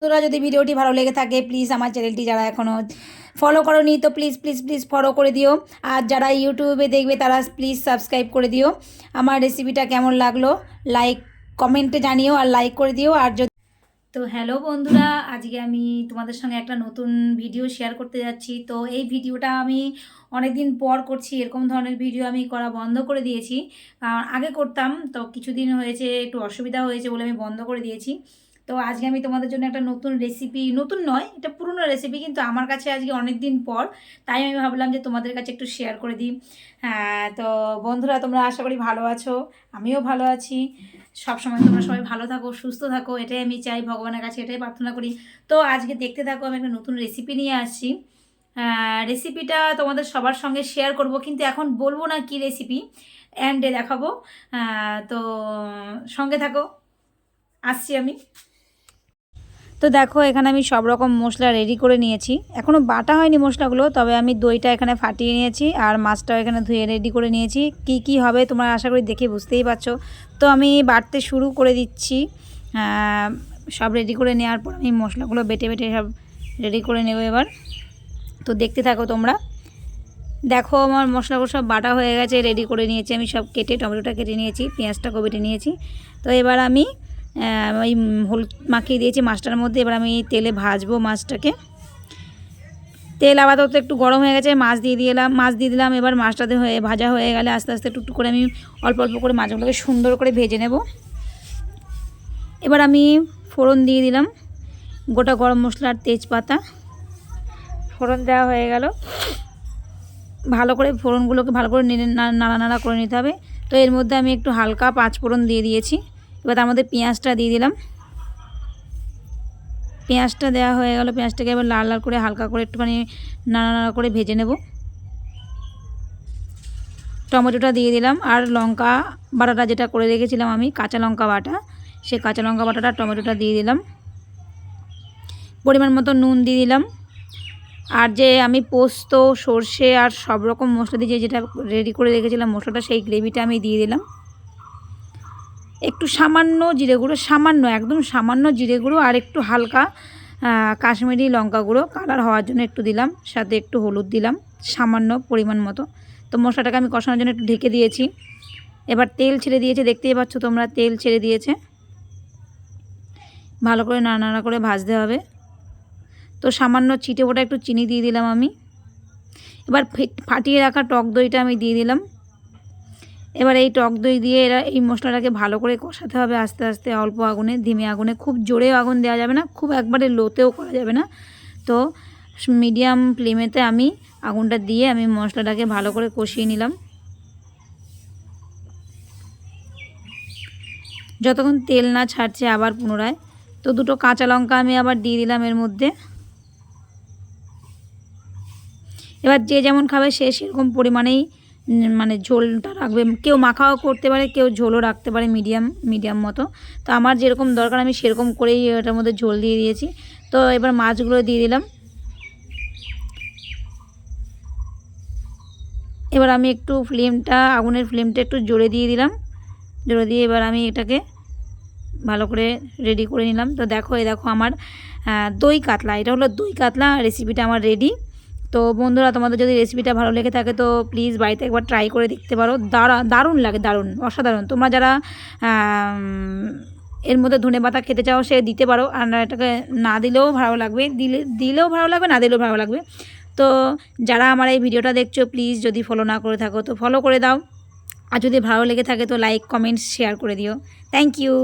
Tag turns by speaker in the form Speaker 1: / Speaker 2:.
Speaker 1: তোরা যদি ভিডিওটি ভালো লেগে থাকে প্লিজ আমার চ্যানেলটি যারা এখনও ফলো করোনি তো প্লিজ প্লিজ প্লিজ ফলো করে দিও। আর যারা ইউটিউবে দেখবে তারা প্লিজ সাবস্ক্রাইব করে দিও। আমার রেসিপিটা কেমন লাগলো লাইক কমেন্টে জানিও আর লাইক করে দিও। আর যদি তো হ্যালো বন্ধুরা, আজকে আমি তোমাদের সঙ্গে একটা নতুন ভিডিও শেয়ার করতে যাচ্ছি। তো এই ভিডিওটা আমি অনেক দিন পর করছি। এরকম ধরনের ভিডিও আমি করা বন্ধ করে দিয়েছি, কারণ আগে করতাম তো কিছুদিন হয়েছে একটু অসুবিধা হয়েছে বলে আমি বন্ধ করে দিয়েছি। তো আজকে আমি তোমাদের জন্য একটা নতুন রেসিপি, নতুন নয় এটা পুরনো রেসিপি, কিন্তু আমার কাছে আজকে অনেক দিন পর, তাই আমি ভাবলাম যে তোমাদের কাছে একটু শেয়ার করে দিই। হ্যাঁ, তো বন্ধুরা তোমরা আশা করি ভালো আছো, আমিও ভালো আছি। সব সময় তোমরা সবাই ভালো থাকো, সুস্থ থাকো, এটাই আমি চাই, ভগবানের কাছে এটাই প্রার্থনা করি। তো আজকে দেখতে থাকো, আমি একটা নতুন রেসিপি নিয়ে আসছি। রেসিপিটা তোমাদের সবার সঙ্গে শেয়ার করব, কিন্তু এখন বলবো না কি রেসিপি, অ্যান্ডে দেখাবো। তো সঙ্গে থাকো, আসছি আমি। তো দেখো এখানে আমি সব রকম মশলা রেডি করে নিয়েছি, এখনও বাটা হয়নি মশলাগুলো, তবে আমি দইটা এখানে ফাটিয়ে নিয়েছি আর মাছটাও এখানে ধুয়ে রেডি করে নিয়েছি। কি কি হবে তোমরা আশা করি দেখে বুঝতেই পারছো। তো আমি বাটতে শুরু করে দিচ্ছি। সব রেডি করে নেওয়ার পর আমি মশলাগুলো বেটে বেটে সব রেডি করে নেব এবার। তো দেখতে থাকো তোমরা। দেখো আমার মশলাগুলো সব বাটা হয়ে গেছে, রেডি করে নিয়েছি আমি, সব কেটে টমেটোটা কেটে নিয়েছি, পেঁয়াজটাকেও বেটে নিয়েছি। তো এবার আমি ওই হলুদ মাখিয়ে দিয়েছি মাছটার মধ্যে। এবার আমি তেলে ভাজবো মাছটাকে। তেল আপাতত একটু গরম হয়ে গেছে, মাছ দিয়ে দিলাম। এবার মাছটাতে ভাজা হয়ে গেলে আস্তে আস্তে টুকটুক করে আমি অল্প অল্প করে মাছগুলোকে সুন্দর করে ভেজে নেব। এবার আমি ফোড়ন দিয়ে দিলাম, গোটা গরম মশলা আর তেজপাতা। ফোড়ন দেওয়া হয়ে গেল, ভালো করে ফোড়নগুলোকে ভালো করে নাড়া করে নিতে হবে। তো এর মধ্যে আমি একটু হালকা পাঁচফোড়ন দিয়ে দিয়েছি। এবার তার মধ্যে পেঁয়াজটা দিয়ে দিলাম। পেঁয়াজটা দেওয়া হয়ে গেল, পেঁয়াজটাকে এবার লাল লাল করে হালকা করে একটুখানি নাড়া করে ভেজে নেব। টমেটোটা দিয়ে দিলাম আর লঙ্কা বাটাটা যেটা করে রেখেছিলাম আমি, কাঁচা লঙ্কা বাটা, সেই কাঁচা লঙ্কা বাটাটা টমেটোটা দিয়ে দিলাম। পরিমাণ মতো নুন দিয়ে দিলাম। আর যে আমি পোস্ত, সর্ষে আর সব রকম মশলা দিয়ে যেটা রেডি করে রেখেছিলাম মশলাটা, সেই গ্রেভিটা আমি দিয়ে দিলাম। একটু সামান্য জিরে গুঁড়ো, সামান্য একদম সামান্য জিরে গুঁড়ো আর একটু হালকা কাশ্মীরি লঙ্কা গুঁড়ো কালার হওয়ার জন্য একটু দিলাম, সাথে একটু হলুদ দিলাম সামান্য পরিমাণ মতো। তো মশলাটাকে আমি কষানোর জন্য একটু ঢেকে দিয়েছি। এবার তেল ছেড়ে দিয়েছে, দেখতেই পাচ্ছ তোমরা, তেল ছেড়ে দিয়েছে। ভালো করে নাড়া করে ভাজতে হবে। তো সামান্য ছিটে ফোটা একটু চিনি দিয়ে দিলাম আমি। এবার ফাটিয়ে রাখা টক দইটা আমি দিয়ে দিলাম। এবার এই টক দই দিয়ে এই মশলাটাকে ভালো করে কষাতে হবে আস্তে আস্তে, অল্প আগুনে, ধিমে আগুনে, খুব জোরে আগুন দেওয়া যাবে না, খুব একবারে লোতেও করা যাবে না। তো মিডিয়াম ফ্লেমেতে আমি আগুনটা দিয়ে আমি মশলাটাকে ভালো করে কষিয়ে নিলাম যতক্ষণ তেল না ছাড়ছে আবার পুনরায়। তো দুটো কাঁচা লঙ্কা আমি আবার দিয়ে দিলাম এর মধ্যে। এবার যে যেমন খাবে সে সেরকম পরিমাণেই মানে ঝোলটা রাখবে, কেউ মাখাও করতে পারে, কেউ ঝোলও রাখতে পারে মিডিয়াম মতো। তো আমার যেরকম দরকার আমি সেরকম করেই এটার মধ্যে ঝোল দিয়ে দিয়েছি। তো এবার মাছগুলো দিয়ে দিলাম। এবার আমি একটু আগুনের ফ্লেমটা একটু জোরে দিয়ে দিলাম, জোরে দিয়ে এবার আমি এটাকে ভালো করে রেডি করে নিলাম। তো দেখো আমার দই কাতলা, এটা হলো দই কাতলা রেসিপিটা আমার রেডি। তো বন্ধুরা তোমাদের যদি রেসিপিটা ভালো লেগে থাকে তো প্লিজ বাড়িতে একবার ট্রাই করে দেখতে পারো, দারুণ লাগে, দারুণ অসাধারণ। তোমরা যারা এর মধ্যে ধনেপাতা খেতে চাও সে দিতে পারো, আর এটাকে না দিলেও ভালো লাগবে, দিলেও ভালো লাগবে, না দিলেও ভালো লাগবে। তো যারা আমার এই ভিডিওটা দেখছো প্লিজ যদি ফলো না করে থাকো তো ফলো করে দাও, আর যদি ভালো লেগে থাকে তো লাইক কমেন্টস শেয়ার করে দিও। Thank you.